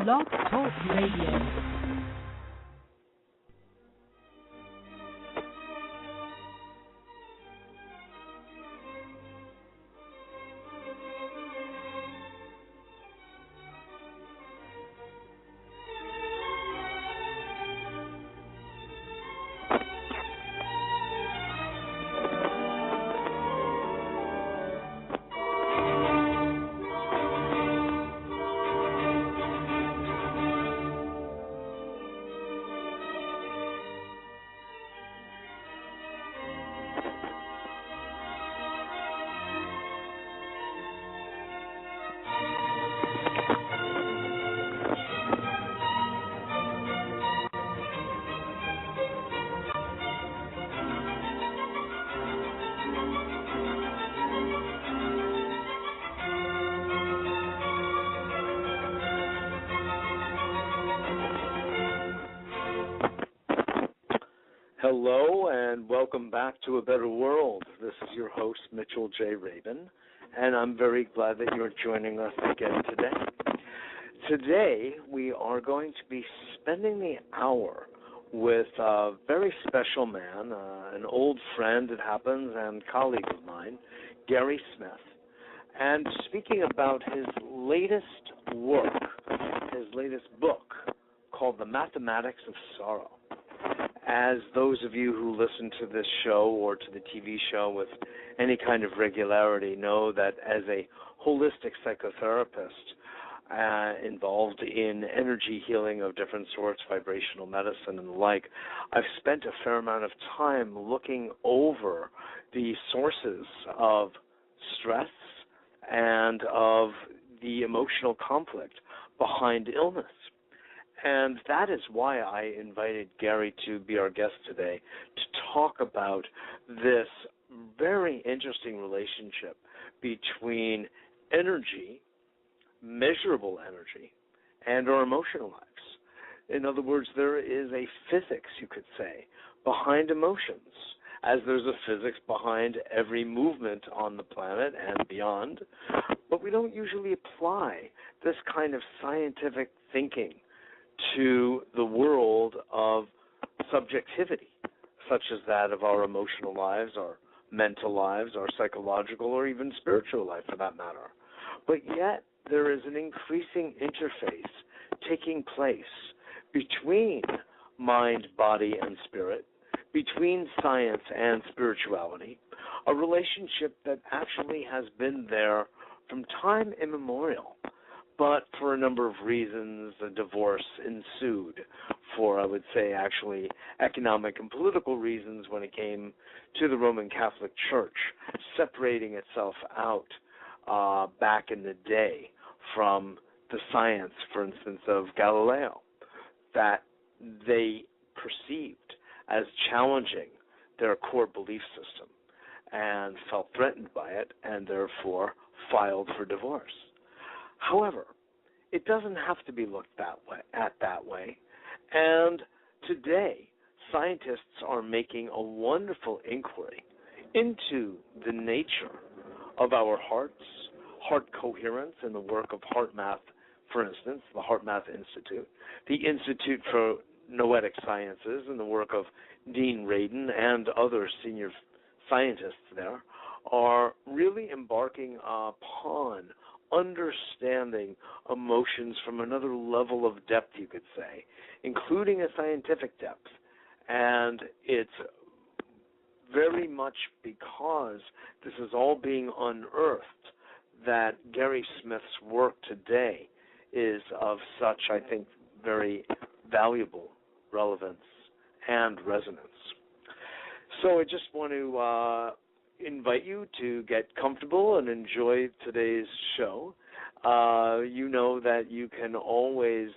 Blog Talk Radio. Hello and welcome back to A Better World. This is your host, Mitchell J. Rabin, and I'm very glad that you're joining us again today. Today, we are going to be spending the hour with a very special man, an old friend, it happens, and colleague of mine, Gary Smith, and speaking about his latest work, his latest book, called The Mathematics of Sorrow. As those of you who listen to this show or to the TV show with any kind of regularity know that as a holistic psychotherapist involved in energy healing of different sorts, vibrational medicine and the like, I've spent a fair amount of time looking over the sources of stress and of the emotional conflict behind illness. And that is why I invited Gary to be our guest today, to talk about this very interesting relationship between energy, measurable energy, and our emotional lives. In other words, there is a physics, you could say, behind emotions, as there's a physics behind every movement on the planet and beyond. But we don't usually apply this kind of scientific thinking to the world of subjectivity, such as that of our emotional lives, our mental lives, our psychological, or even spiritual life for that matter. But yet, there is an increasing interface taking place between mind, body, and spirit, between science and spirituality, a relationship that actually has been there from time immemorial. But for a number of reasons, a divorce ensued for, I would say, actually economic and political reasons when it came to the Roman Catholic Church, separating itself out back in the day from the science, for instance, of Galileo, that they perceived as challenging their core belief system and felt threatened by it and therefore filed for divorce. However, it doesn't have to be looked that way. And today, scientists are making a wonderful inquiry into the nature of our hearts, heart coherence, and the work of HeartMath, for instance, the HeartMath Institute, the Institute for Noetic Sciences, and the work of Dean Rabin and other senior scientists there, are really embarking upon understanding emotions from another level of depth, you could say, including a scientific depth. And it's very much because this is all being unearthed that Gary Smith's work today is of such, I think, very valuable relevance and resonance. So I just want to invite you to get comfortable and enjoy today's show. You know that you can always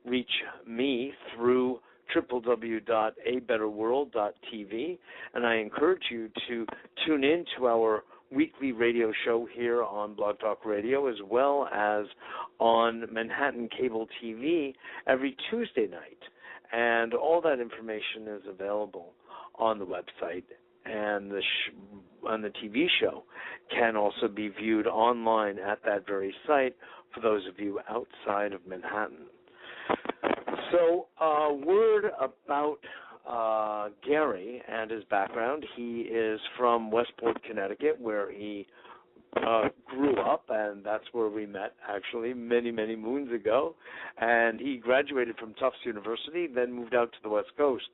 reach me through www.abetterworld.tv, and I encourage you to tune in to our weekly radio show here on Blog Talk Radio, as well as on Manhattan Cable TV every Tuesday night. And all that information is available on the website and the TV show can also be viewed online at that very site for those of you outside of Manhattan. So, word about Gary and his background. He is from Westport, Connecticut, where he grew up, and that's where we met, actually, many, many moons ago. And he graduated from Tufts University, then moved out to the West Coast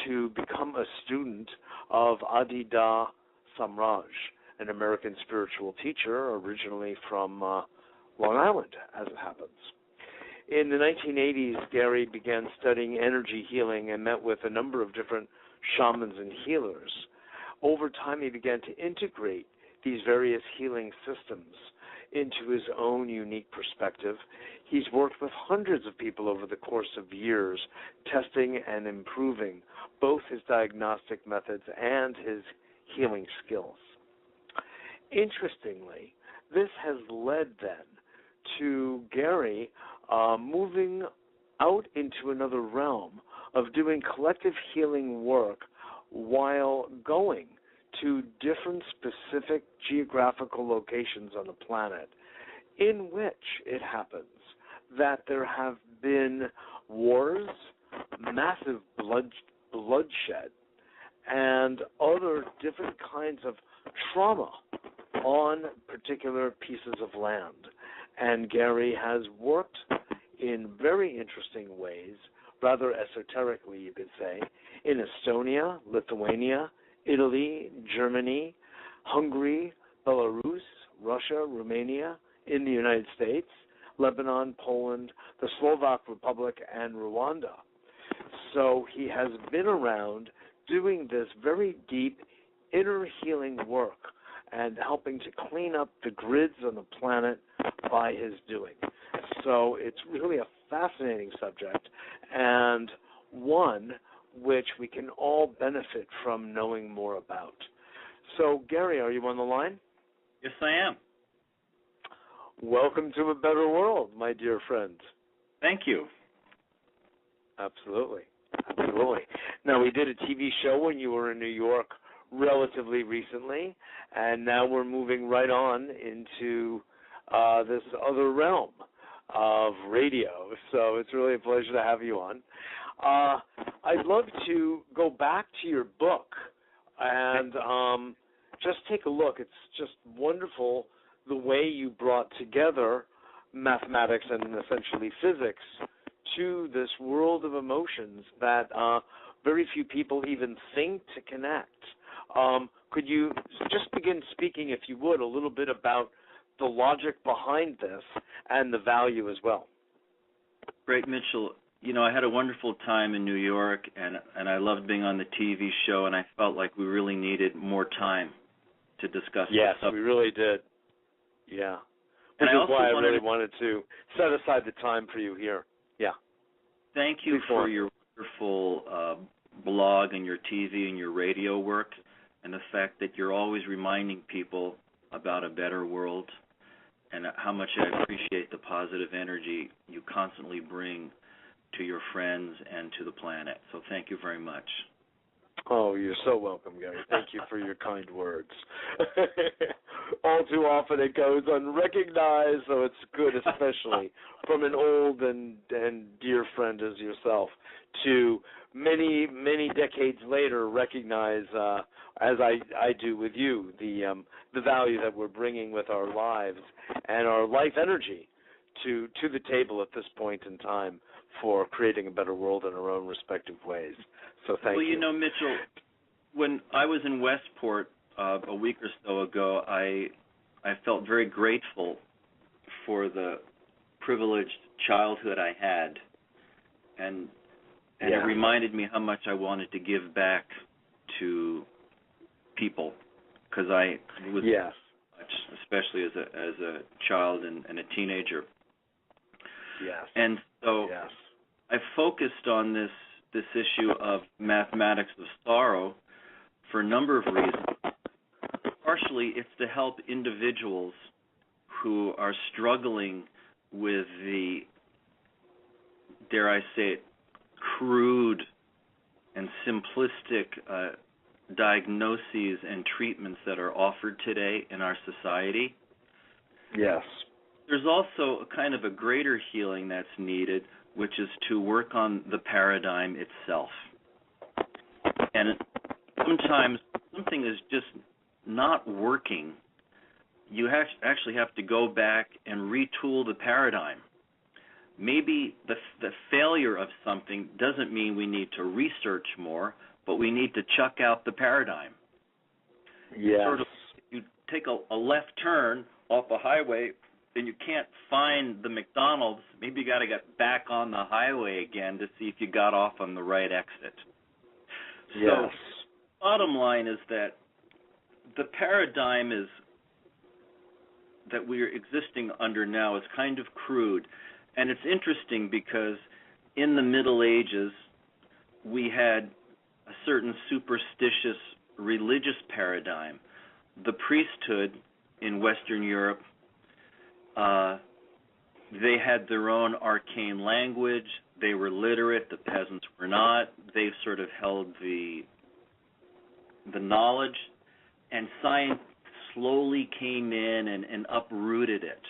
to become a student of Adida Samraj, an American spiritual teacher originally from Long Island, as it happens. In the 1980s, Gary began studying energy healing and met with a number of different shamans and healers. Over time, he began to integrate these various healing systems into his own unique perspective. He's worked with hundreds of people over the course of years, testing and improving both his diagnostic methods and his healing skills. Interestingly, this has led then to Gary moving out into another realm of doing collective healing work while going to different specific geographical locations on the planet, in which it happens that there have been wars, massive bloodshed, and other different kinds of trauma on particular pieces of land. And Gary has worked in very interesting ways, rather esoterically you could say, in Estonia, Lithuania, Italy, Germany, Hungary, Belarus, Russia, Romania, in the United States, Lebanon, Poland, the Slovak Republic, and Rwanda. So he has been around doing this very deep inner healing work and helping to clean up the grids on the planet by his doing. So it's really a fascinating subject, and one which we can all benefit from knowing more about. So, Gary, are you on the line? Yes, I am. Welcome to A Better World, my dear friend. Thank you. Absolutely. Absolutely. Now, we did a TV show when you were in New York relatively recently, and now we're moving right on into this other realm of radio. So it's really a pleasure to have you on. I'd love to go back to your book and just take a look. It's just wonderful the way you brought together mathematics and essentially physics to this world of emotions that very few people even think to connect. Could you just begin speaking, if you would, a little bit about the logic behind this and the value as well? Great, Mitchell. You know, I had a wonderful time in New York, and I loved being on the TV show, and I felt like we really needed more time to discuss Yes, this. we really did. Yeah. Which is why I really wanted to set aside the time for you here. Yeah. Thank you for your wonderful blog and your TV and your radio work, and the fact that you're always reminding people about a better world, and how much I appreciate the positive energy you constantly bring to your friends and to the planet. So thank you very much. Oh, you're so welcome, Gary. Thank you for your kind words. All too often it goes unrecognized, so it's good, especially from an old and dear friend as yourself, to many, many decades later recognize, as I do with you, the value that we're bringing with our lives and our life energy to the table at this point in time for creating a better world in our own respective ways. So thank you. Well, you know, Mitchell, when I was in Westport a week or so ago, I felt very grateful for the privileged childhood I had, and it reminded me how much I wanted to give back to people, because I was especially as a child and a teenager. Yes. And so I focused on this issue of mathematics of sorrow for a number of reasons. Partially, it's to help individuals who are struggling with the, dare I say it, crude and simplistic diagnoses and treatments that are offered today in our society, Yes. there's also a kind of a greater healing that's needed, which is to work on the paradigm itself. And sometimes something is just not working. You actually have to go back and retool the paradigm. Maybe the failure of something doesn't mean we need to research more, but we need to chuck out the paradigm. Yes. Sort of, if you take a left turn off a highway and you can't find the McDonald's, maybe you got to get back on the highway again to see if you got off on the right exit. Yes. So, bottom line is that the paradigm that we're existing under now is kind of crude. And it's interesting because in the Middle Ages, we had a certain superstitious religious paradigm. The priesthood in Western Europe, they had their own arcane language. They were literate. The peasants were not. They sort of held the knowledge. And science slowly came in and uprooted it.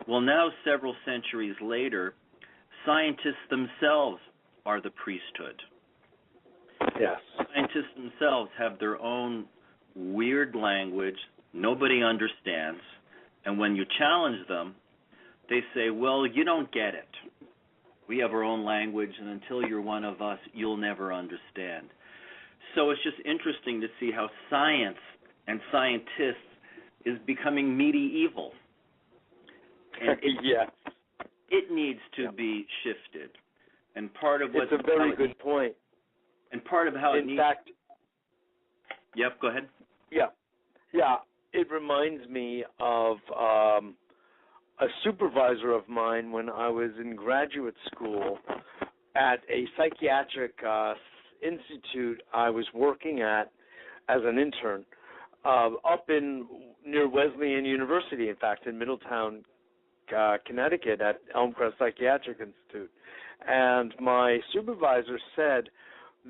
Well, now, several centuries later, scientists themselves are the priesthood. Yes. Scientists themselves have their own weird language nobody understands, and when you challenge them, they say, well, you don't get it. We have our own language, and until you're one of us, you'll never understand. So it's just interesting to see how science and scientists is becoming medieval. And Yes. it needs to be shifted. And part of It's a very good point. And part of how it needs... In fact... Yep, go ahead. Yeah. It reminds me of a supervisor of mine when I was in graduate school at a psychiatric institute I was working at as an intern up near Wesleyan University, in fact, in Middletown, Connecticut, at Elmcrest Psychiatric Institute. And my supervisor said,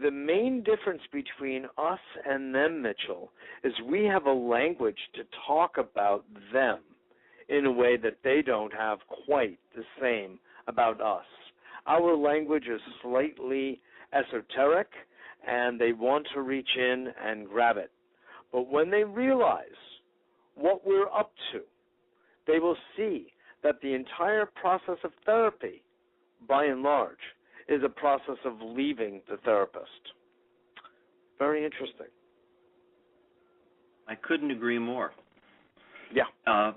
the main difference between us and them, Mitchell, is we have a language to talk about them in a way that they don't have quite the same about us. Our language is slightly esoteric, and they want to reach in and grab it. But when they realize what we're up to, they will see that the entire process of therapy, by and large, is a process of leaving the therapist. Very interesting. I couldn't agree more. Yeah.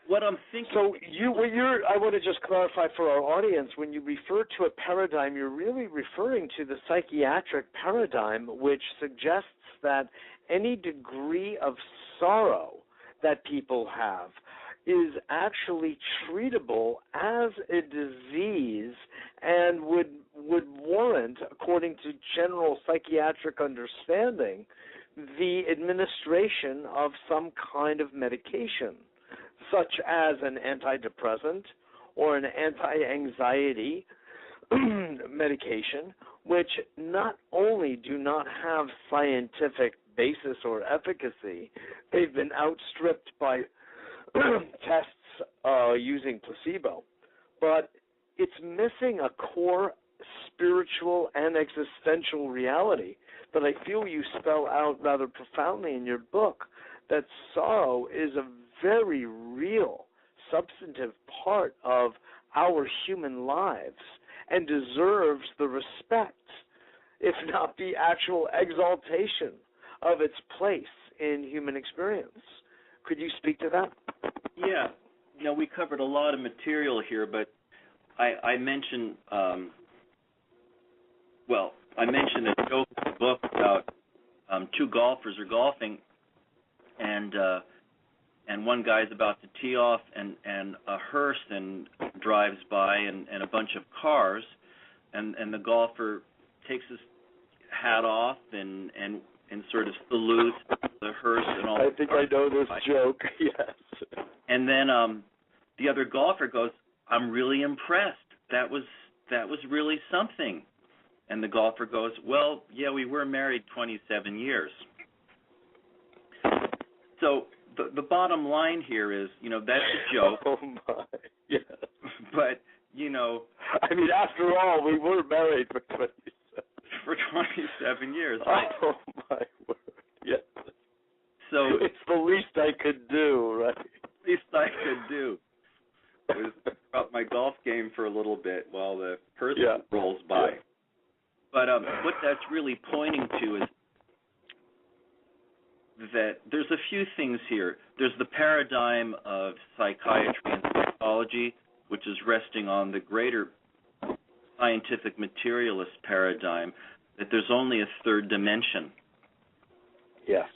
What I'm thinking... So I want to just clarify for our audience, when you refer to a paradigm, you're really referring to the psychiatric paradigm, which suggests that any degree of sorrow that people have is actually treatable as a disease and would warrant, according to general psychiatric understanding, the administration of some kind of medication, such as an antidepressant or an anti-anxiety medication, which not only do not have scientific basis or efficacy, they've been outstripped by tests using placebo, but it's missing a core spiritual and existential reality that I feel you spell out rather profoundly in your book, that sorrow is a very real, substantive part of our human lives and deserves the respect, if not the actual exaltation of its place in human experience. Could you speak to that? Yeah. We covered a lot of material here, but I mentioned, I mentioned a joke in the book about two golfers are golfing, and one guy's about to tee off, and a hearse drives by and a bunch of cars, and the golfer takes his hat off and sort of salutes the hearse and all. I think I know this joke. Yes. And then the other golfer goes, "I'm really impressed. That was really something." And the golfer goes, well, yeah, we were married 27 years. So the bottom line here is, that's a joke. Oh, my. Yeah. But, I mean, after all, we were married for 27. For 27 years, right? Oh, my word. Yeah. So it's the least I could do, right? Least I could do was up my golf game for a little bit while the person rolls by. Yeah. But what that's really pointing to is that there's a few things here. There's the paradigm of psychiatry and psychology, which is resting on the greater scientific materialist paradigm, that there's only a third dimension. Yes.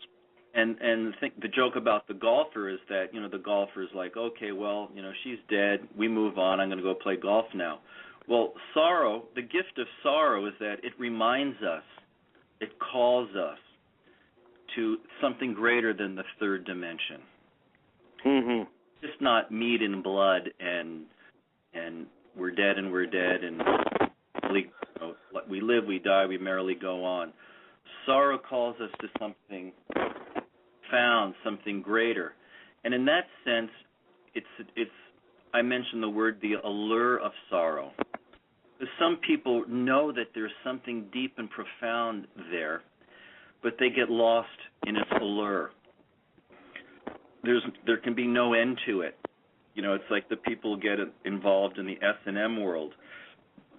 And the joke about the golfer is that, the golfer is like, okay, well, she's dead. We move on. I'm going to go play golf now. Well, sorrow, the gift of sorrow is that it reminds us, it calls us to something greater than the third dimension. Mm-hmm. Just not meat and blood and we're dead and we live, we die, we merrily go on. Sorrow calls us to something found, something greater. And in that sense, it's I mentioned the word, the allure of sorrow. Because some people know that there's something deep and profound there, but they get lost in its allure. There can be no end to it. It's like the people get involved in the S&M world.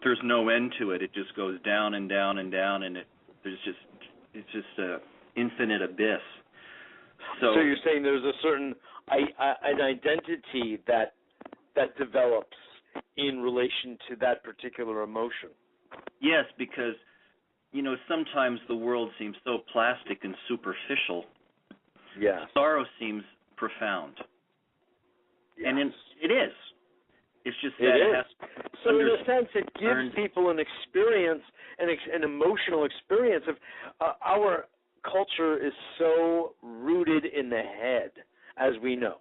There's no end to it. It just goes down and down and down, and it's just an infinite abyss. So you're saying there's a certain an identity that develops in relation to that particular emotion. Yes, because sometimes the world seems so plastic and superficial. Yeah. Sorrow seems profound. Yes. And it is. It's just that it has so in a sense, it gives people an experience, an emotional experience of our culture is so rooted in the head, as we know.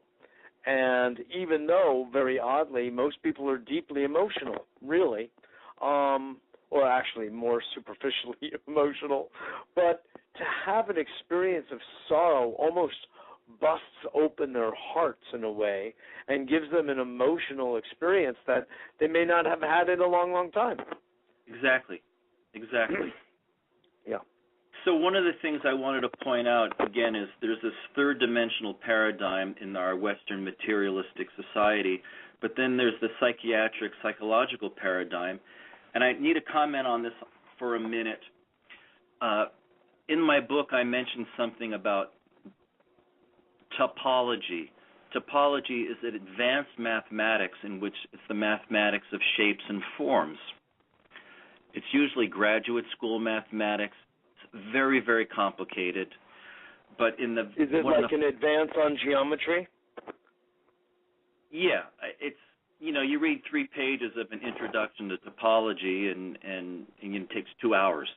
And even though, very oddly, most people are deeply emotional, really, or actually more superficially emotional, but to have an experience of sorrow almost busts open their hearts in a way and gives them an emotional experience that they may not have had in a long, long time. Exactly. Yeah. So one of the things I wanted to point out, again, is there's this third dimensional paradigm in our Western materialistic society, but then there's the psychiatric, psychological paradigm. And I need to comment on this for a minute. In my book, I mentioned something about topology. Topology is an advanced mathematics in which it's the mathematics of shapes and forms. It's usually graduate school mathematics. It's very, very complicated. But in the is it like an advance on geometry? Yeah, it's you read 3 pages of an introduction to topology, and it takes 2 hours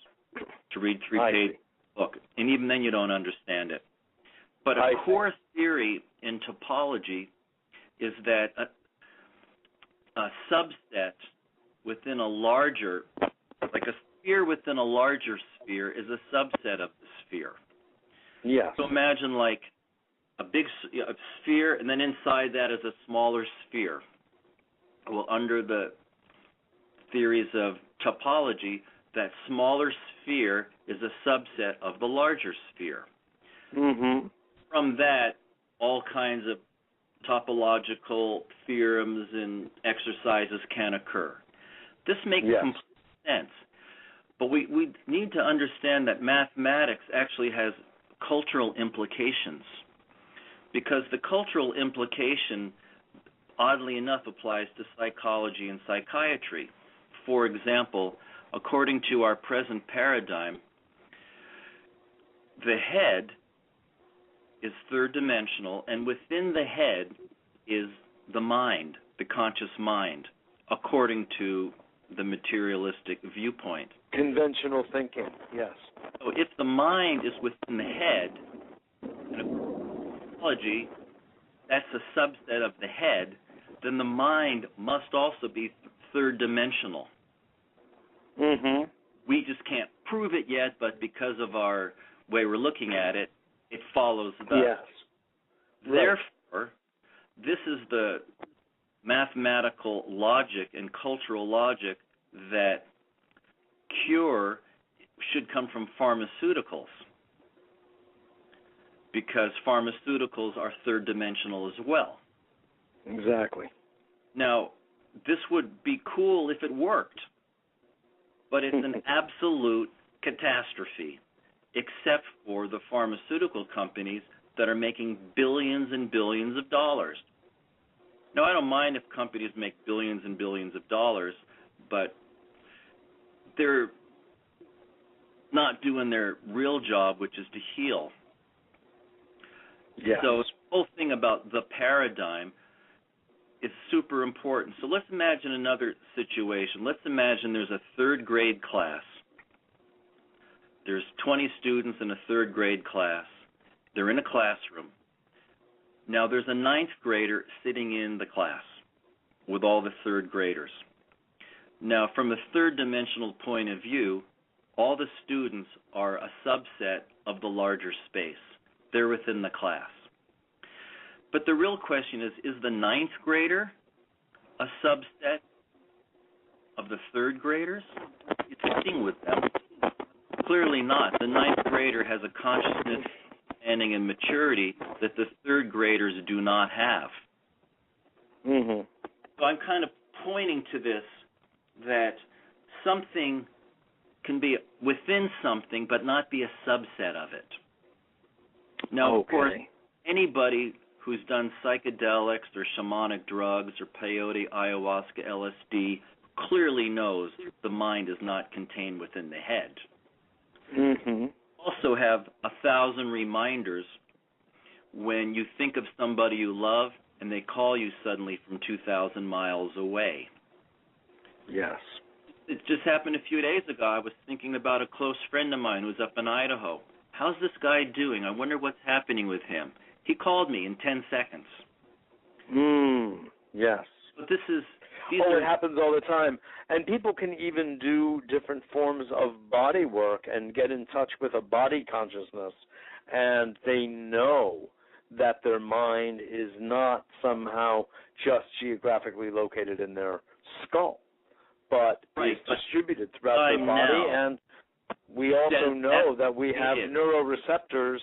to read 3 pages of the book, and even then you don't understand it. But a core theory in topology is that a subset within a larger, like a sphere within a larger sphere, is a subset of the sphere. Yeah. So imagine like a big sphere, and then inside that is a smaller sphere. Well, under the theories of topology, that smaller sphere is a subset of the larger sphere. Mm-hmm. From that, all kinds of topological theorems and exercises can occur. This makes complete sense. But we need to understand that mathematics actually has cultural implications, because the cultural implication, oddly enough, applies to psychology and psychiatry. For example, according to our present paradigm, the head is third dimensional, and within the head is the mind, the conscious mind, according to the materialistic viewpoint. Conventional thinking, yes. So if the mind is within the head, in psychology, that's a subset of the head, then the mind must also be third dimensional. Mm-hmm. we just can't prove it yet, but because of our way we're looking at it, it follows thus. Yes. Therefore, this is the mathematical logic and cultural logic that cure should come from pharmaceuticals, because pharmaceuticals are third-dimensional as well. Exactly. Now, this would be cool if it worked, but it's an absolute catastrophe, except for the pharmaceutical companies that are making billions and billions of dollars. Now, I don't mind if companies make billions and billions of dollars, but they're not doing their real job, which is to heal. Yes. So the whole thing about the paradigm is super important. So let's imagine another situation. Let's imagine there's a third grade class. There's 20 students in a third grade class. They're in a classroom. Now there's a ninth grader sitting in the class with all the third graders. Now from a third dimensional point of view, all the students are a subset of the larger space. They're within the class. But the real question is the ninth grader a subset of the third graders? It's sitting with them. Clearly not. The ninth grader has a consciousness, understanding, and maturity that the third graders do not have. Mm-hmm. So I'm kind of pointing to this, that something can be within something but not be a subset of it. Now, of course, anybody who's done psychedelics or shamanic drugs or peyote, ayahuasca, LSD clearly knows the mind is not contained within the head. Mm-hmm. Also have 1,000 reminders when you think of somebody you love and they call you suddenly from 2,000 miles away. Yes. It just happened a few days ago. I was thinking about a close friend of mine who's up in Idaho. How's this guy doing? I wonder what's happening with him. He called me in 10 seconds. Yes. But it happens all the time. And people can even do different forms of body work and get in touch with a body consciousness, and they know that their mind is not somehow just geographically located in their skull, but is distributed throughout their body. And we also know that we have neuroreceptors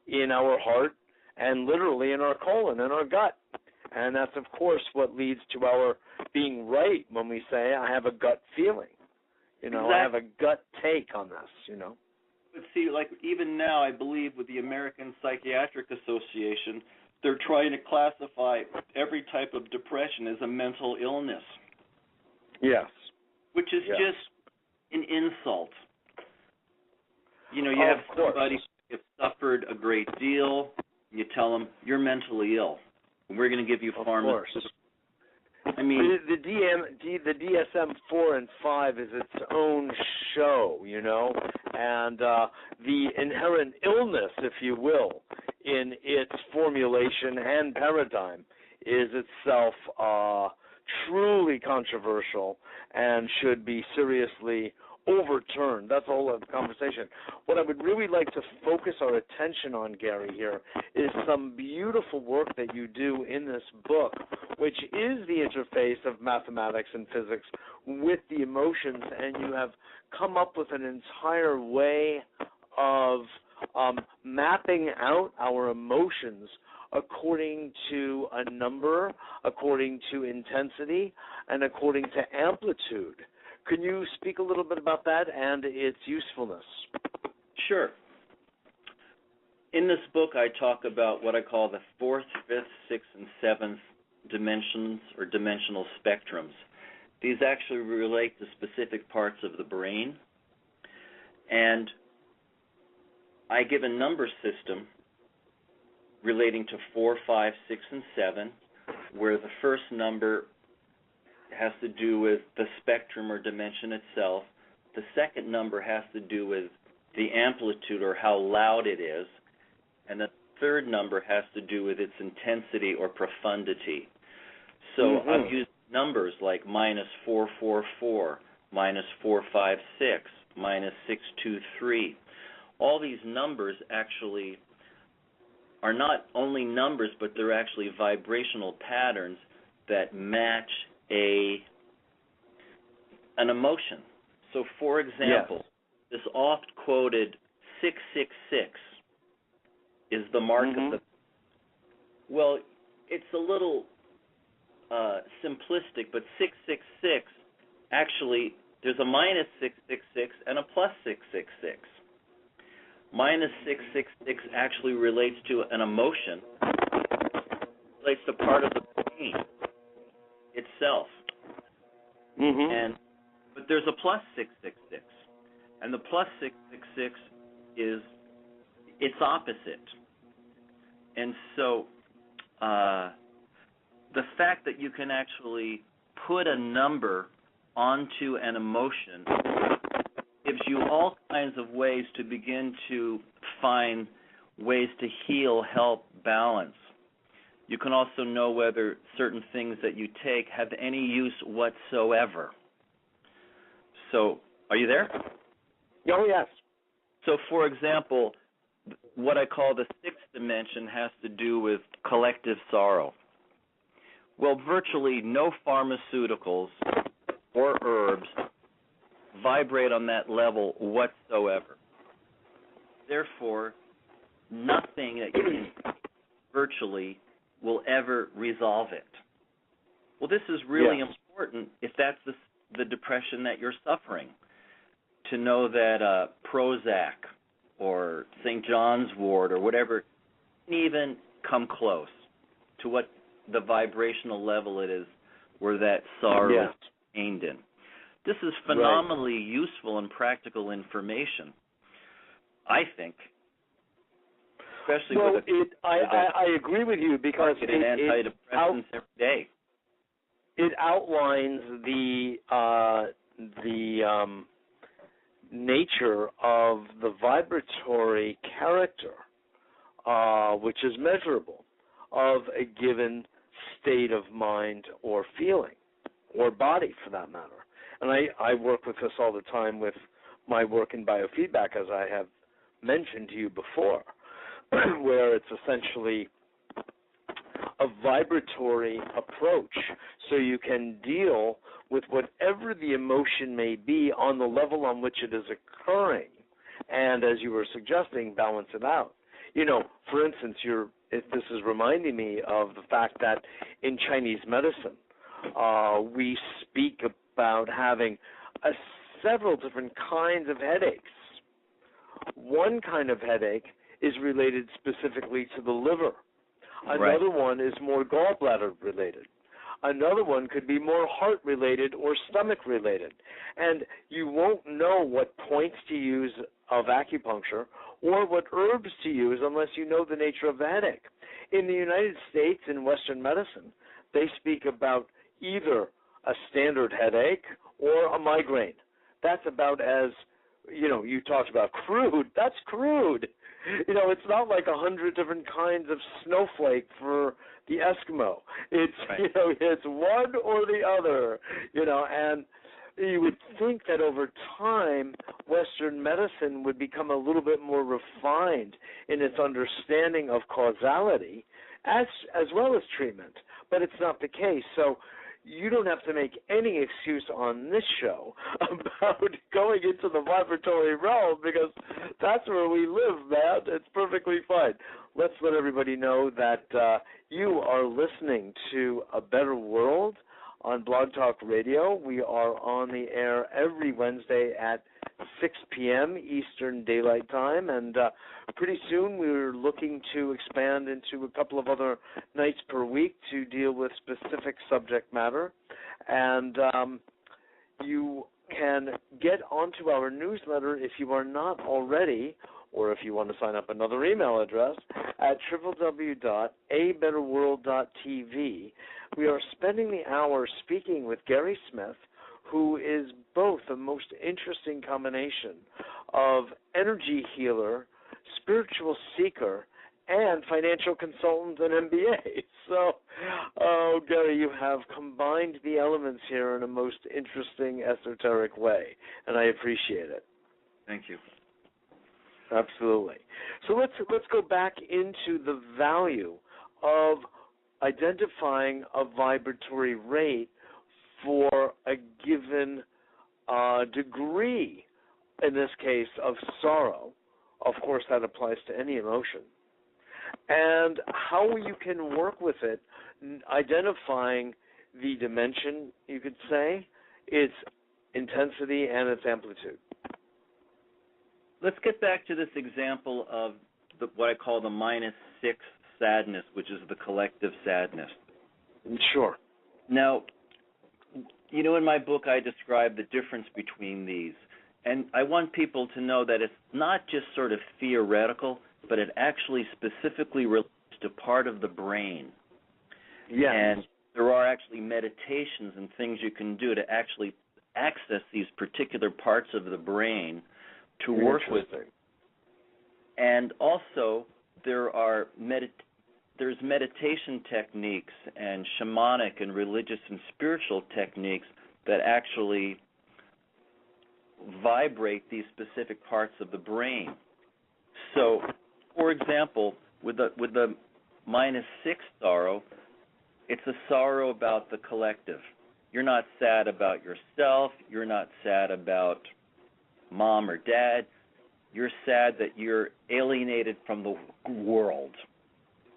in our heart and literally in our colon, in our gut. And that's, of course, what leads to our being right when we say, I have a gut feeling. I have a gut take on this, But see, like even now, I believe with the American Psychiatric Association, they're trying to classify every type of depression as a mental illness. Yes. Which is just an insult. You have somebody who has suffered a great deal, you tell them, you're mentally ill. We're going to give you pharmaceuticals. I mean, the DSM-4 and 5 is its own show, and the inherent illness, if you will, in its formulation and paradigm is itself truly controversial and should be seriously overturned. That's a whole other conversation. What I would really like to focus our attention on, Gary, here is some beautiful work that you do in this book, which is the interface of mathematics and physics with the emotions, and you have come up with an entire way of mapping out our emotions according to a number, according to intensity, and according to amplitude. Can you speak a little bit about that and its usefulness? Sure. In this book, I talk about what I call the 4th, 5th, 6th, and 7th dimensions or dimensional spectrums. These actually relate to specific parts of the brain. And I give a number system relating to 4, 5, 6, and 7, where the first number has to do with the spectrum or dimension itself. The second number has to do with the amplitude or how loud it is. And the third number has to do with its intensity or profundity. So I've used numbers like -444, -456, minus 623. All these numbers actually are not only numbers, but they're actually vibrational patterns that match an emotion. So, for example, this oft-quoted 666 is the mark of the... Well, it's a little simplistic, but 666, actually, there's a minus 666 and a plus 666. Minus 666 actually relates to an emotion, relates to part of the brain itself. But there's a plus 666, and the plus 666 is its opposite. And so the fact that you can actually put a number onto an emotion gives you all kinds of ways to begin to find ways to heal, help, balance. You can also know whether certain things that you take have any use whatsoever. So, are you there? Oh, yes. So, for example, what I call the sixth dimension has to do with collective sorrow. Well, virtually no pharmaceuticals or herbs vibrate on that level whatsoever. Therefore, nothing that you can virtually will ever resolve it. Well, this is really important if that's the depression that you're suffering, to know that Prozac or St. John's wort or whatever can even come close to what the vibrational level it is where that sorrow is aimed in. This is phenomenally useful and practical information, I think. Especially with I agree with you because antidepressants every day. It outlines the nature of the vibratory character, which is measurable, of a given state of mind or feeling, or body for that matter. And I work with this all the time with my work in biofeedback, as I have mentioned to you before, where it's essentially a vibratory approach, so you can deal with whatever the emotion may be on the level on which it is occurring, and as you were suggesting, balance it out. You know, for instance, this is reminding me of the fact that in Chinese medicine, we speak about having several different kinds of headaches. One kind of headache is related specifically to the liver. Another one is more gallbladder related. Another one could be more heart related or stomach related. And you won't know what points to use of acupuncture or what herbs to use unless you know the nature of the headache. In the United States, in Western medicine, they speak about either a standard headache or a migraine. That's about as, you talked about crude. That's crude. It's not like 100 different kinds of snowflake for the Eskimo. It's, it's one or the other, and you would think that over time, Western medicine would become a little bit more refined in its understanding of causality as well as treatment, but it's not the case. So you don't have to make any excuse on this show about going into the vibratory realm, because that's where we live, man. It's perfectly fine. Let's let everybody know that you are listening to A Better World on Blog Talk Radio. We are on the air every Wednesday at 6 p.m. Eastern Daylight Time, and pretty soon we're looking to expand into a couple of other nights per week to deal with specific subject matter. And you can get onto our newsletter if you are not already, or if you want to sign up another email address, at www.abetterworld.tv. We are spending the hour speaking with Gary Smith, who is both the most interesting combination of energy healer, spiritual seeker, and financial consultant and MBA. So, Gary, you have combined the elements here in a most interesting, esoteric way, and I appreciate it. Thank you. Absolutely. So let's go back into the value of identifying a vibratory rate for a given degree, in this case, of sorrow. Of course, that applies to any emotion. And how you can work with it, identifying the dimension, you could say, its intensity and its amplitude. Let's get back to this example of what I call the -6 sadness, which is the collective sadness. Sure. Now, in my book I describe the difference between these. And I want people to know that it's not just sort of theoretical, but it actually specifically relates to part of the brain. Yes. And there are actually meditations and things you can do to actually access these particular parts of the brain to work with. And also, there's meditation techniques and shamanic and religious and spiritual techniques that actually vibrate these specific parts of the brain. So, for example, with the -6 sorrow, it's a sorrow about the collective. You're not sad about yourself. You're not sad about mom or dad. You're sad that you're alienated from the world.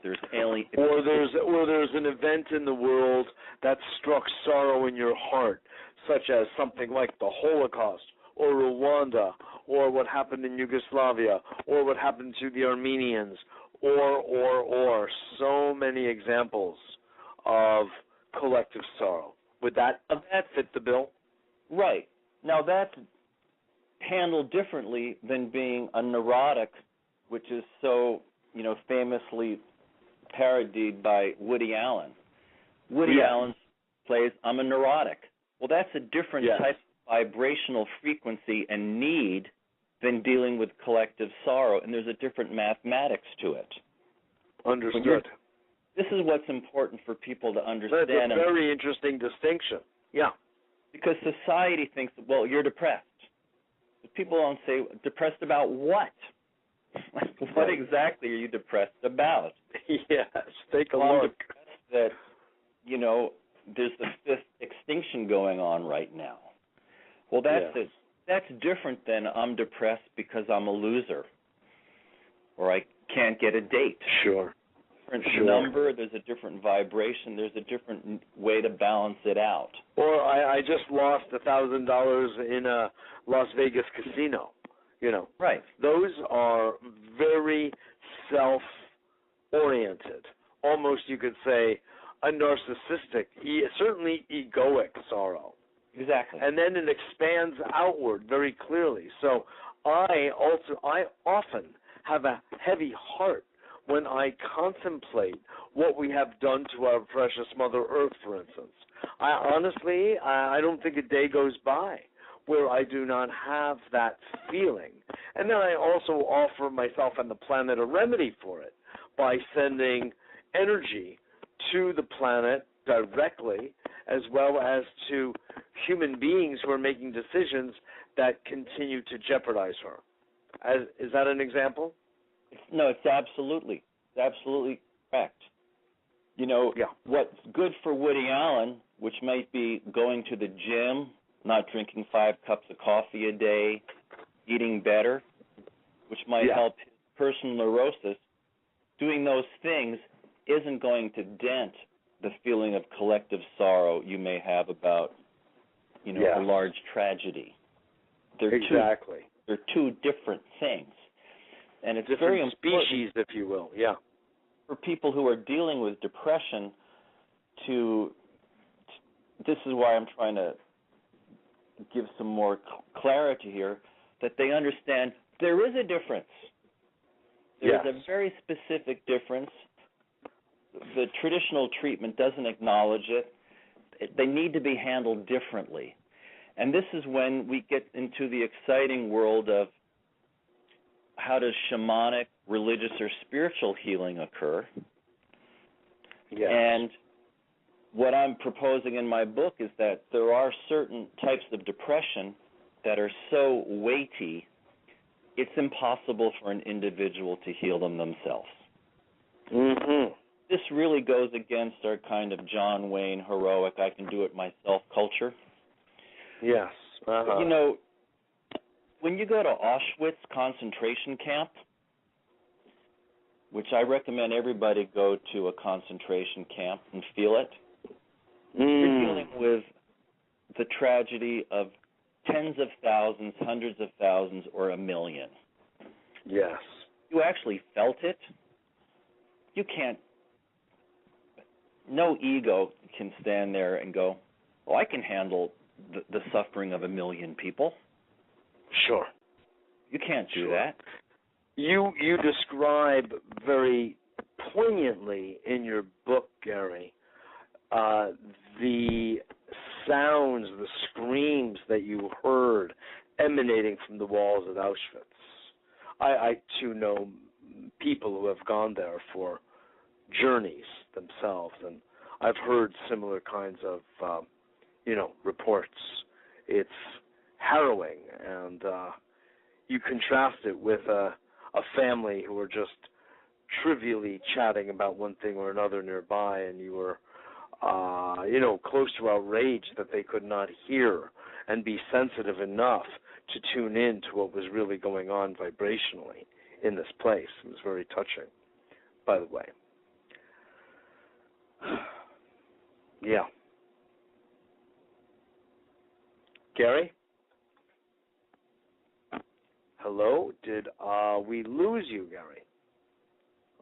Or there's an event in the world that struck sorrow in your heart, such as something like the Holocaust, or Rwanda, or what happened in Yugoslavia, or what happened to the Armenians, or so many examples of collective sorrow. Would that fit the bill? Right. Now, that's handled differently than being a neurotic, which is so, famously parodied by Woody Allen. Woody Allen plays, I'm a neurotic. Well, that's a different type of vibrational frequency and need than dealing with collective sorrow, and there's a different mathematics to it. Understood. This is what's important for people to understand. That's a very interesting distinction. Yeah. Because society thinks, well, you're depressed. But people don't say, depressed about what? What exactly are you depressed about? Yes, take a look. I'm depressed that, there's the fifth extinction going on right now. Well, that's different than I'm depressed because I'm a loser or I can't get a date. Sure. Different number, there's a different vibration, there's a different way to balance it out. Or I just lost $1,000 in a Las Vegas casino. Right. Those are very self-oriented. Almost, you could say, a narcissistic, certainly egoic sorrow. Exactly. And then it expands outward very clearly. So I often have a heavy heart when I contemplate what we have done to our precious Mother Earth, for instance. I don't think a day goes by where I do not have that feeling. And then I also offer myself and the planet a remedy for it by sending energy to the planet directly, as well as to human beings who are making decisions that continue to jeopardize her. Is that an example? No, it's absolutely correct. What's good for Woody Allen, which might be going to the gym, not drinking 5 cups of coffee a day, eating better, which might help his personal neurosis, doing those things isn't going to dent the feeling of collective sorrow you may have about, a large tragedy. They're two different things. And it's very important, species, if you will, for people who are dealing with depression this is why I'm trying to give some more clarity here, that they understand there is a difference. There's a very specific difference. The traditional treatment doesn't acknowledge it. They need to be handled differently. And this is when we get into the exciting world of how does shamanic, religious, or spiritual healing occur? Yes. And what I'm proposing in my book is that there are certain types of depression that are so weighty it's impossible for an individual to heal them themselves. Mm-hmm. This really goes against our kind of John Wayne heroic, I can do it myself culture. Yes. You know, when you go to Auschwitz concentration camp, which I recommend everybody go to a concentration camp and feel it, you're dealing with the tragedy of tens of thousands, hundreds of thousands, or a million. Yes. You actually felt it. You can't, no ego can stand there and go, oh, I can handle the suffering of a million people. Sure. You can't do that. You describe very poignantly in your book, Gary, the sounds, the screams that you heard emanating from the walls of Auschwitz. I too know people who have gone there for journeys themselves, and I've heard similar kinds of, reports. It's harrowing, and you contrast it with a family who were just trivially chatting about one thing or another nearby, and you were, close to outrage that they could not hear and be sensitive enough to tune in to what was really going on vibrationally in this place. It was very touching, by the way. Yeah. Gary? Hello? Did we lose you, Gary?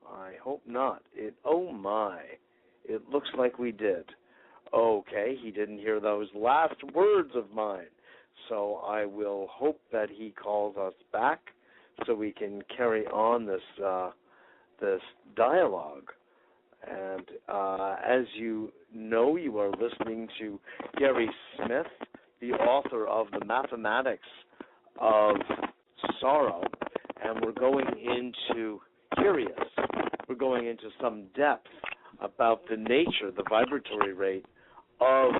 I hope not. Oh my. It looks like we did. Okay, he didn't hear those last words of mine. So I will hope that he calls us back so we can carry on this dialogue. And as you know, you are listening to Gary Smith, the author of The Mathematics of Sorrow, and we're going into some depth about the nature, the vibratory rate of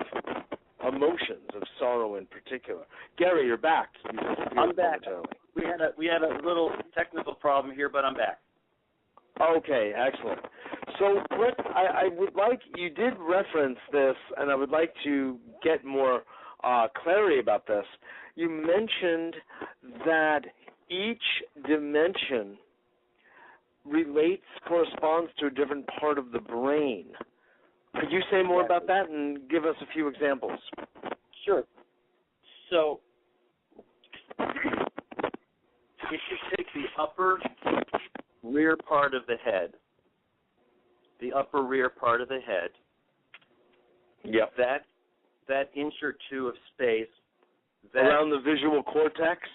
emotions, of sorrow in particular. Gary, you're back. I'm back. We had a little technical problem here, but I'm back. Okay, excellent. So what I would like, you did reference this, and I would like to get more clarity about this. You mentioned that each dimension corresponds to a different part of the brain. Could you say more about that and give us a few examples? Sure. So, if you take the upper rear part of the head, yep, that inch or two of space, around the visual cortex.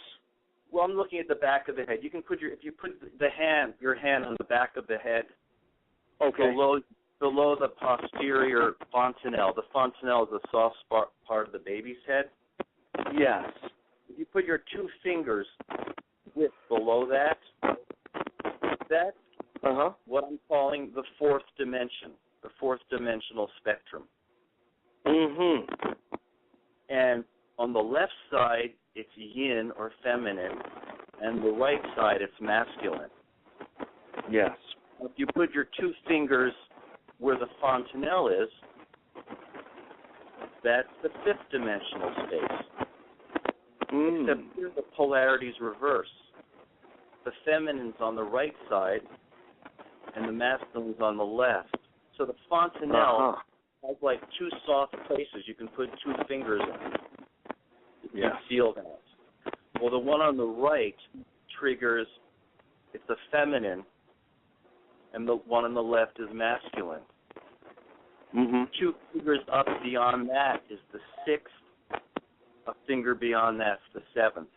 Well, I'm looking at the back of the head. You can put if you put your hand on the back of the head, okay, below the posterior fontanelle. The fontanelle is the soft part of the baby's head. Yes. If you put your two fingers below that, that's what I'm calling the fourth dimension, the fourth dimensional spectrum. Mm-hmm. And on the left side, it's yin or feminine, and the right side, it's masculine. Yes. If you put your two fingers where the fontanelle is, that's the fifth dimensional space. Except here the polarity's reverse. The feminine's on the right side, and the masculine's on the left. So the fontanelle has like two soft places you can put two fingers in. You feel that. Well, the one on the right triggers, it's a feminine, and the one on the left is masculine. Mm-hmm. Two fingers up beyond that is the sixth. A finger beyond that's the seventh.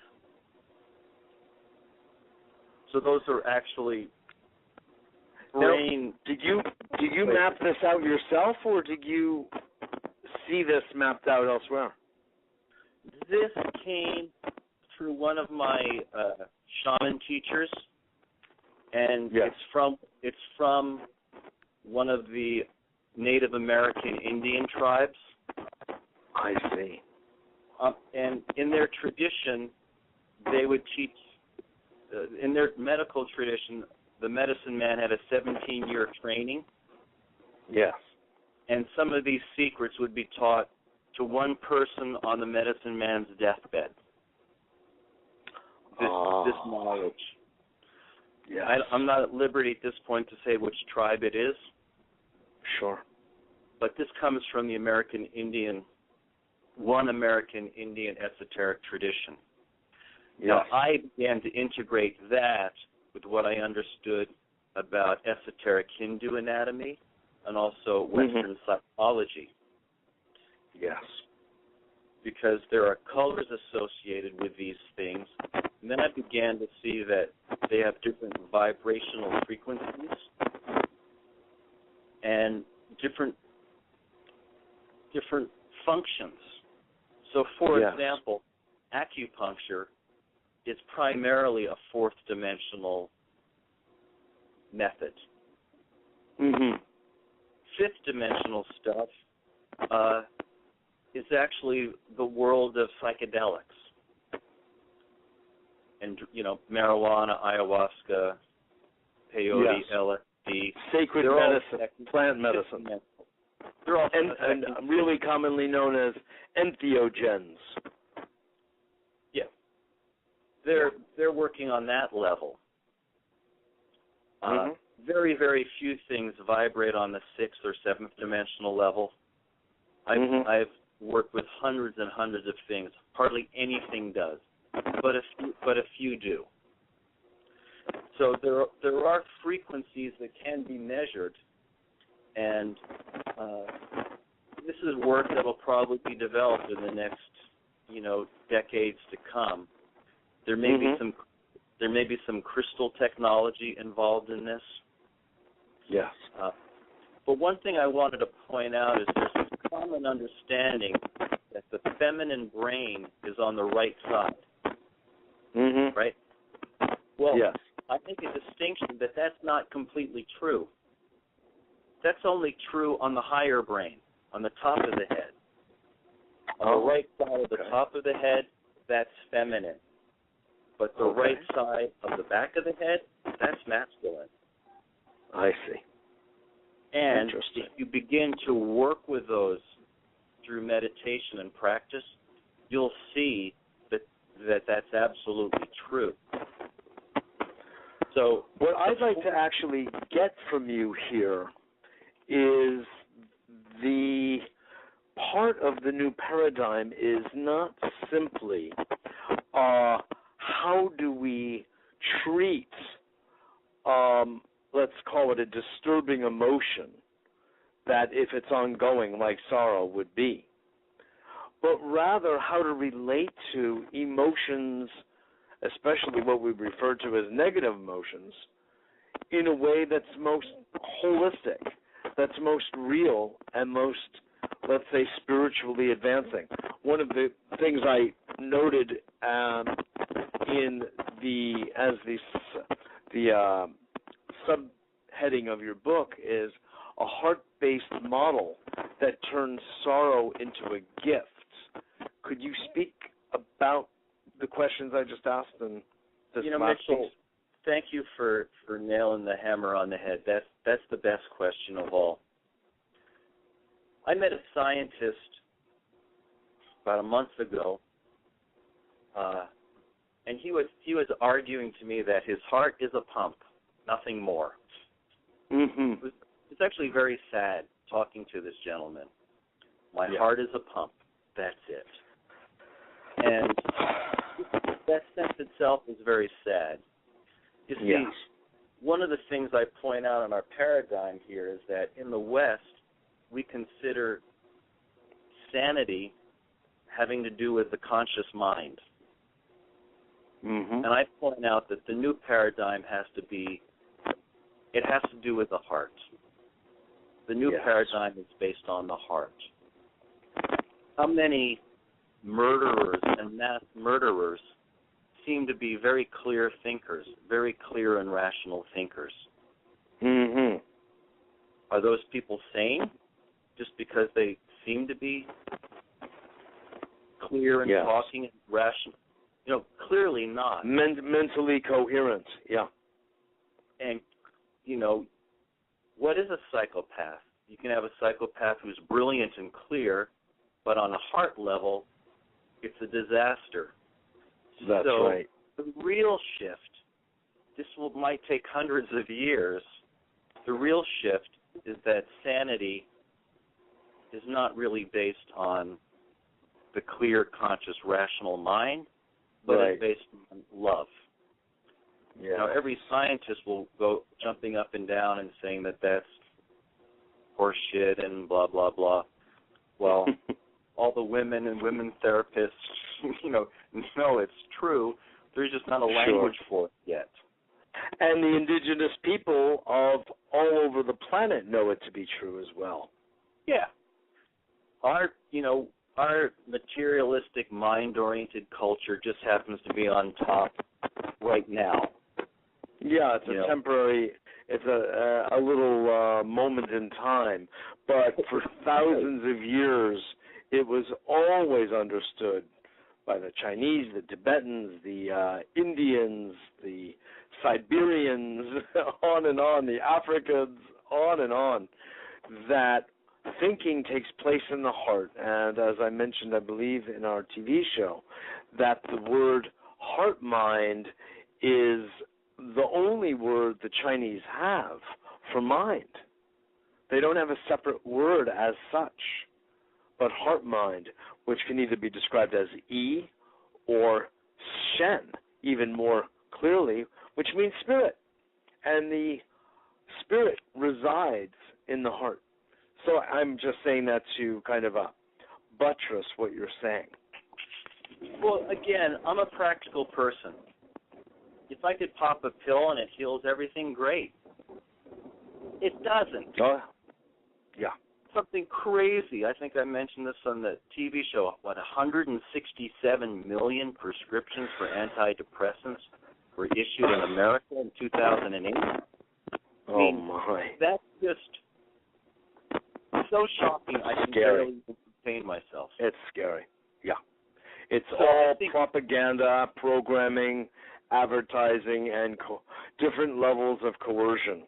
So those are actually brain. Now, did you map this out yourself, or did you see this mapped out elsewhere? This came through one of my shaman teachers, and it's from one of the Native American Indian tribes. I see. And in their tradition, they would teach in their medical tradition, the medicine man had a 17-year training. Yes. And some of these secrets would be taught to one person on the medicine man's deathbed. This knowledge. Yes. I'm not at liberty at this point to say which tribe it is. Sure. But this comes from the American Indian esoteric tradition. Yes. Now, I began to integrate that with what I understood about esoteric Hindu anatomy and also Western psychology. Yes. Because there are colors associated with these things. And then I began to see that they have different vibrational frequencies and different functions. So, for example, acupuncture is primarily a fourth-dimensional method. Fifth-dimensional stuff is actually the world of psychedelics. And, marijuana, ayahuasca, peyote, LSD. Sacred medicine, plant medicine. They're all and really commonly known as entheogens. Yeah. They're working on that level. Very, very few things vibrate on the sixth or seventh dimensional level. I've worked with hundreds and hundreds of things. Hardly anything does, but a few do. So there are frequencies that can be measured, and this is work that will probably be developed in the next, decades to come. There may be some crystal technology involved in this. Yes. But one thing I wanted to point out is there's this common understanding that the feminine brain is on the right side. Right? Well, yes. I make a distinction that that's not completely true. That's only true on the higher brain, on the top of the head. On the right side of the top of the head, that's feminine. But the right side of the back of the head, that's masculine. I see. And if you begin to work with those through meditation and practice, you'll see that's absolutely true. So what I'd like to actually get from you here is the part of the new paradigm is not simply how do we treat, let's call it a disturbing emotion that if it's ongoing like sorrow would be, but rather how to relate to emotions, especially what we refer to as negative emotions, in a way that's most holistic, that's most real, and most, let's say, spiritually advancing. One of the things I noted in the subheading of your book is a heart-based model that turns sorrow into a gift. Could you speak about the questions I just asked and this last Mitchell, piece? Thank you for nailing the hammer on the head. That's the best question of all. I met a scientist about a month ago, and he was arguing to me that his heart is a pump, nothing more. It's actually very sad talking to this gentleman. My heart is a pump. That's it. And that sense itself is very sad. You see, one of the things I point out in our paradigm here is that in the West, we consider sanity having to do with the conscious mind. And I point out that the new paradigm has to do with the heart. The new paradigm is based on the heart. How many murderers and mass murderers seem to be very clear thinkers, very clear and rational thinkers? Are those people sane just because they seem to be clear and talking and rational? Clearly not. Mentally coherent, yeah. And, what is a psychopath? You can have a psychopath who's brilliant and clear, but on a heart level, it's a disaster. That's right. The real shift, might take hundreds of years. The real shift is that sanity is not really based on the clear, conscious, rational mind, but right. it's based on love. Yeah. Now, every scientist will go jumping up and down and saying that that's horseshit and blah, blah, blah. Well, all the women and women therapists, know it's true. There's just not a language for it yet. And the indigenous people of all over the planet know it to be true as well. Yeah. Our materialistic, mind-oriented culture just happens to be on top right now. Yeah, it's a temporary, it's a little moment in time. But for thousands of years, it was always understood by the Chinese, the Tibetans, the Indians, the Siberians, on and on, the Africans, on, that thinking takes place in the heart. And as I mentioned, I believe, in our TV show, that the word heart-mind is the only word the Chinese have for mind. They don't have a separate word as such, but heart-mind, which can either be described as Yi or Shen, even more clearly, which means spirit. And the spirit resides in the heart. So I'm just saying that to kind of buttress what you're saying. Well, again, I'm a practical person. If I could pop a pill and it heals everything, great. It doesn't. Yeah. Something crazy. I think I mentioned this on the TV show. 167 million prescriptions for antidepressants were issued in America in 2008. Oh, my. That's just so shocking. I can barely contain myself. It's scary. Yeah. It's all propaganda, programming, advertising, and different levels of coercion.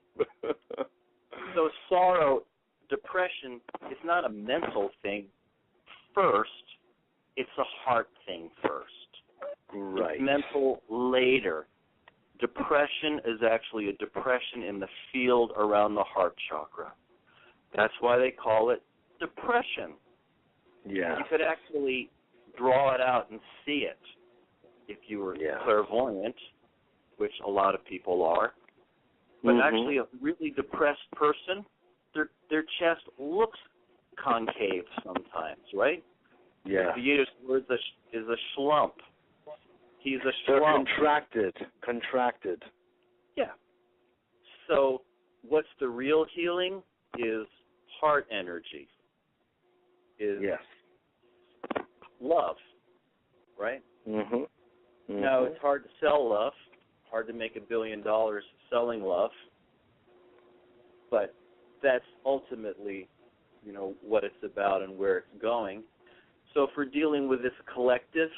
So sorrow, depression, is not a mental thing first. It's a heart thing first. Right. It's mental later. Depression is actually a depression in the field around the heart chakra. That's why they call it depression. Yeah. You could actually draw it out and see it if you were clairvoyant, which a lot of people are. But actually, a really depressed person, their chest looks concave sometimes, right? Yeah. The Yiddish word is a schlump. He's a schlump. They're contracted. Yeah. So what's the real healing is heart energy, is love, right? Now, it's hard to sell love, hard to make $1 billion selling love, but that's ultimately, what it's about and where it's going. So if we're dealing with this collective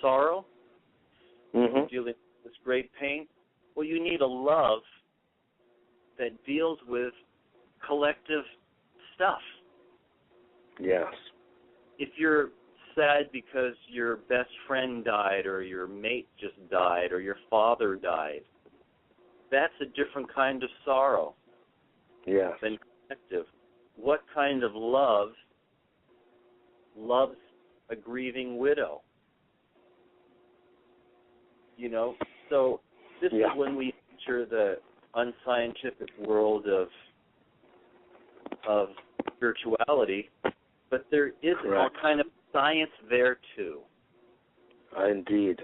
sorrow, dealing with this great pain, well, you need a love that deals with collective stuff. Yes. If you're sad because your best friend died or your mate just died or your father died, that's a different kind of sorrow than collective. What kind of love loves a grieving widow? So this is when we enter the unscientific world of spirituality, but there is all kind of science there too. Indeed.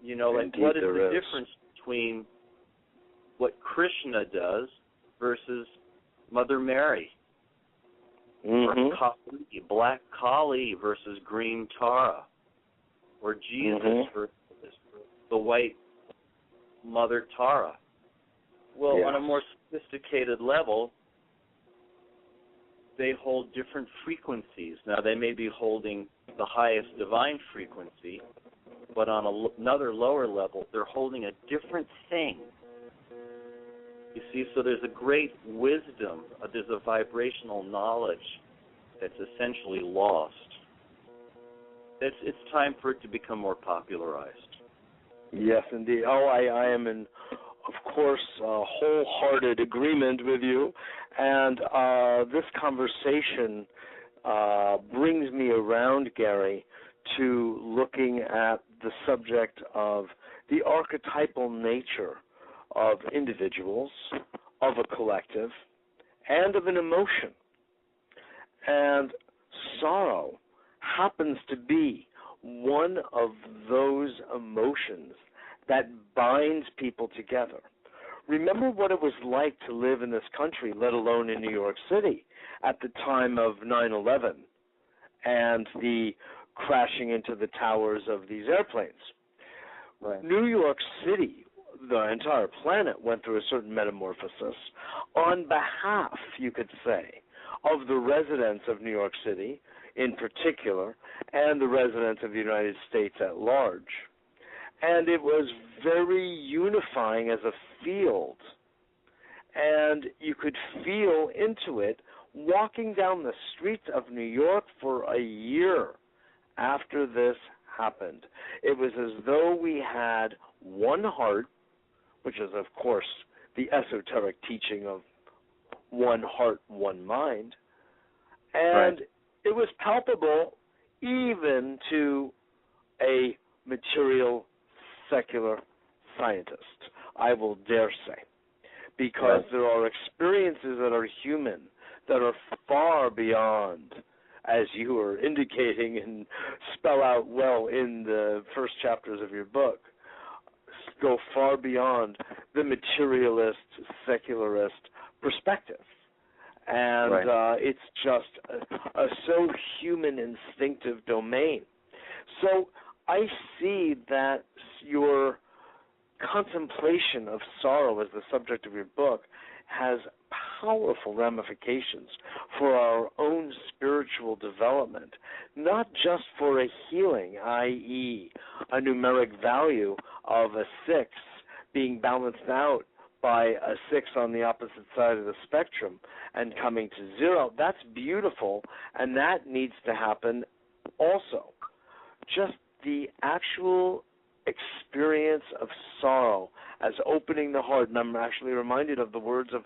What is the difference between what Krishna does versus Mother Mary? Or Kali, Black Kali versus Green Tara? Or Jesus versus the white Mother Tara? Well, on a more sophisticated level, they hold different frequencies. Now, they may be holding the highest divine frequency, but on another lower level, they're holding a different thing. You see, so there's a great wisdom, there's a vibrational knowledge that's essentially lost. It's time for it to become more popularized. Yes, indeed. Oh, I am in, of course, wholehearted agreement with you. And this conversation brings me around, Gary, to looking at the subject of the archetypal nature of individuals, of a collective, and of an emotion. And sorrow happens to be one of those emotions that binds people together. Remember what it was like to live in this country, let alone in New York City, at the time of 9/11 and the crashing into the towers of these airplanes. Right. New York City, the entire planet, went through a certain metamorphosis on behalf, you could say, of the residents of New York City in particular, and the residents of the United States at large. And it was very unifying as a field. And you could feel into it walking down the streets of New York for a year after this happened. It was as though we had one heart, which is, of course, the esoteric teaching of one heart, one mind. And right. It was palpable even to a material, secular scientist, I will dare say, because right. there are experiences that are human, that are far beyond, as you were indicating and spell out well in the first chapters of your book, go far beyond the materialist, secularist perspective. And right. It's just a so human, instinctive domain. So I see that your contemplation of sorrow as the subject of your book has powerful ramifications for our own spiritual development, not just for a healing, i.e., a numeric value of a 6 being balanced out by a 6 on the opposite side of the spectrum and coming to 0. That's beautiful, and that needs to happen also. Just the actual experience of sorrow as opening the heart, and I'm actually reminded of the words of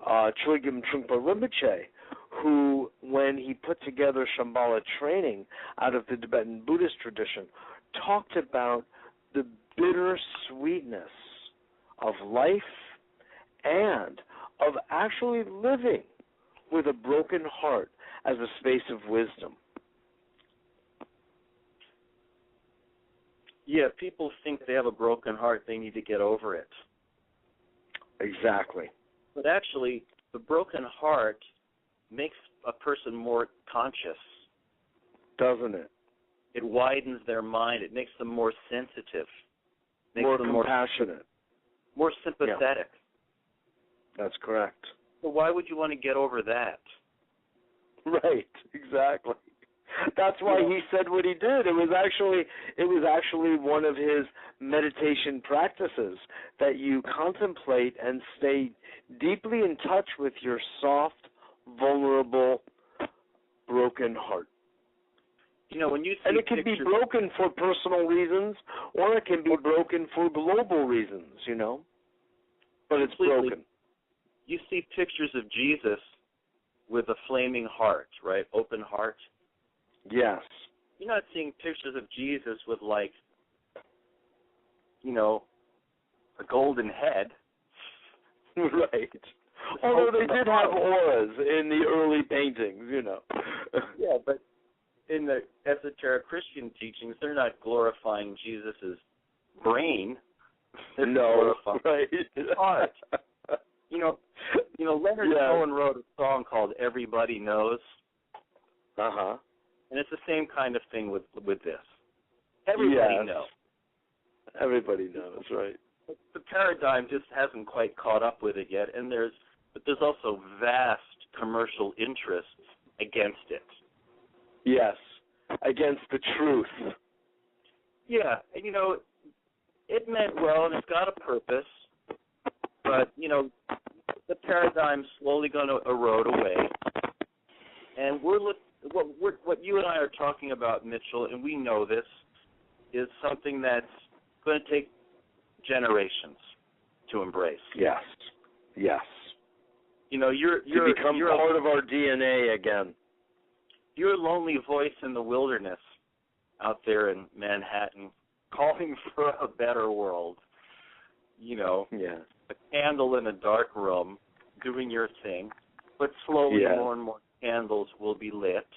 Chogyam Trungpa Rinpoche, who, when he put together Shambhala training out of the Tibetan Buddhist tradition, talked about the bitter sweetness of life and of actually living with a broken heart as a space of wisdom. Yeah, people think they have a broken heart, they need to get over it. Exactly. But actually, the broken heart makes a person more conscious. Doesn't it? It widens their mind. It makes them more sensitive. Makes More them compassionate. More sympathetic. Yeah. That's correct. So why would you want to get over that? Right, exactly. That's why he said what he did. It was actually one of his meditation practices, that you contemplate and stay deeply in touch with your soft, vulnerable, broken heart. You know, when you see and it can be broken for personal reasons, or it can be broken for global reasons, you know. But it's broken. You see pictures of Jesus with a flaming heart, right? Open heart. Yes. You're not seeing pictures of Jesus with, like, you know, a golden head. Right. Although they did have auras in the early paintings, you know. Yeah, but in the esoteric Christian teachings, they're not glorifying Jesus' brain. They're glorifying his heart. You know, Leonard Cohen wrote a song called "Everybody Knows." Uh-huh. And it's the same kind of thing with this. Everybody knows. Everybody knows, right? The paradigm just hasn't quite caught up with it yet, and there's also vast commercial interests against it. Yes, against the truth. Yeah, you know, it meant well, and it's got a purpose, but, you know, the paradigm's slowly going to erode away. And what you and I are talking about, Mitchell, and we know this, is something that's going to take generations to embrace. Yes. Yes. You know, you're become part of our DNA again. You're a lonely voice in the wilderness out there in Manhattan, calling for a better world. You know, a candle in a dark room, doing your thing, but slowly more and more candles will be lit.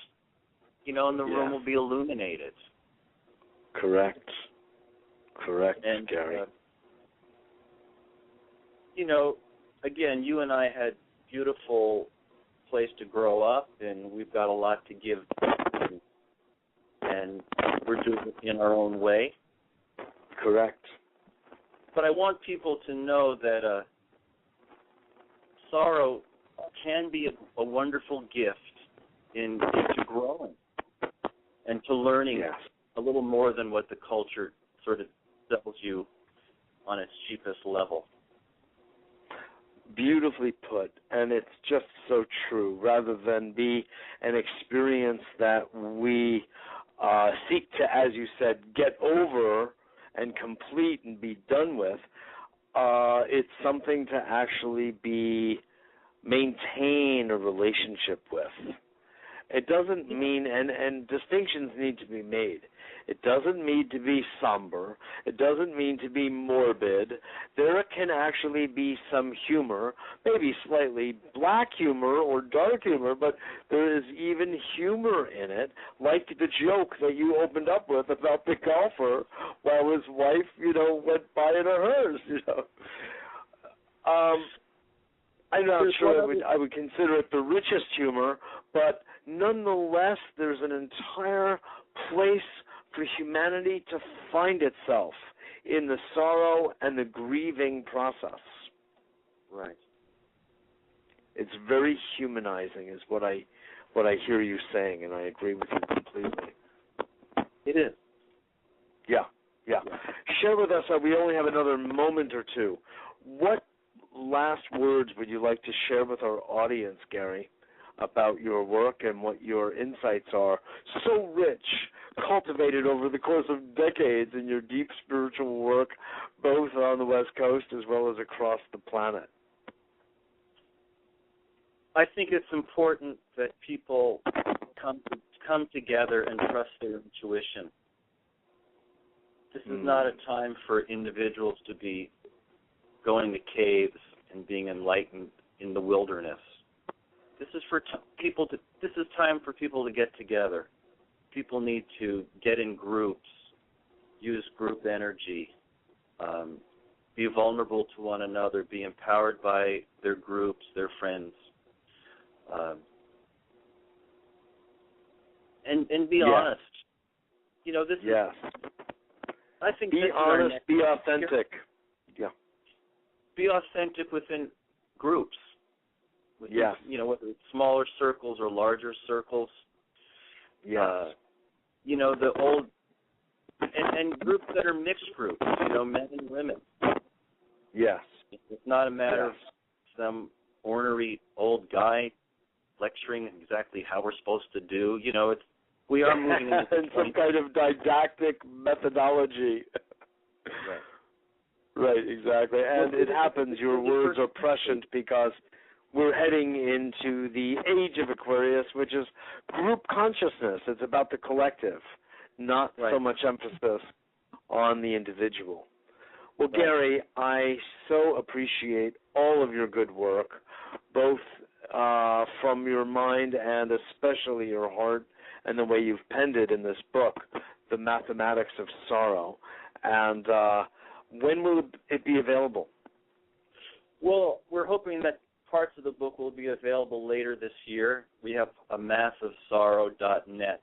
You know, and the room will be illuminated. Correct, and, Gary. You know, again, you and I had beautiful place to grow up, and we've got a lot to give, and we're doing it in our own way. Correct. But I want people to know that sorrow can be a wonderful gift into growing and to learning a little more than what the culture sort of sells you on its cheapest level. Beautifully put, and it's just so true. Rather than be an experience that we seek to, as you said, get over and complete and be done with, it's something to actually maintain a relationship with. It doesn't mean, and distinctions need to be made. It doesn't mean to be somber. It doesn't mean to be morbid. There can actually be some humor, maybe slightly black humor or dark humor, but there is even humor in it, like the joke that you opened up with about the golfer while his wife, went by in a hearse, I'm not sure I would consider it the richest humor, but nonetheless, there's an entire place for humanity to find itself in the sorrow and the grieving process. Right. It's very humanizing, is what I hear you saying, and I agree with you completely. It is. Yeah. Share with us, we only have another moment or two. What last words would you like to share with our audience, Gary, about your work and what your insights are, so rich, cultivated over the course of decades in your deep spiritual work, both on the West Coast as well as across the planet? I think it's important that people come together and trust their intuition. This is not a time for individuals to be going to caves and being enlightened in the wilderness. This is for This is time for people to get together. People need to get in groups, use group energy, be vulnerable to one another, be empowered by their groups, their friends, and be honest. This is. I think be honest, be authentic. Yeah. Be authentic within groups. Whether it's smaller circles or larger circles. Yes. The old and groups that are mixed groups, men and women. Yes. It's not a matter of some ornery old guy lecturing exactly how we're supposed to do. We are moving into some kind of didactic methodology. Right, exactly. And it happens, your words are prescient because we're heading into the age of Aquarius, which is group consciousness. It's about the collective, not so much emphasis on the individual. Well, Gary, I so appreciate all of your good work, both from your mind and especially your heart, and the way you've penned it in this book, The Mathematics of Sorrow. And when will it be available? Well, we're hoping that parts of the book will be available later this year. We have a massivesorrow.net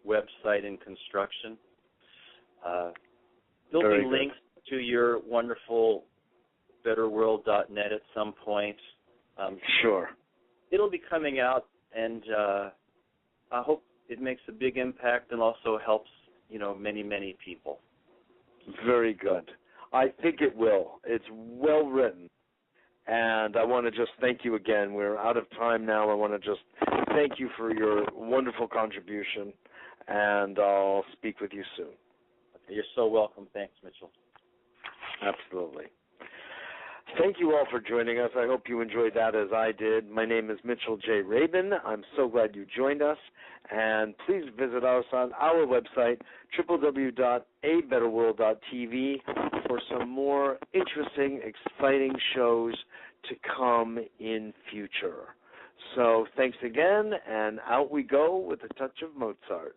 website in construction. There'll be links to your wonderful betterworld.net at some point. Sure. It'll be coming out, and I hope it makes a big impact and also helps many, many people. Very good. I think it will. It's well written. And I want to just thank you again. We're out of time now. I want to just thank you for your wonderful contribution, and I'll speak with you soon. Okay, you're so welcome. Thanks, Mitchell. Absolutely. Thank you all for joining us. I hope you enjoyed that as I did. My name is Mitchell J. Rabin. I'm so glad you joined us. And please visit us on our website, www.abetterworld.tv, for some more interesting, exciting shows to come in future. So thanks again, and out we go with a touch of Mozart.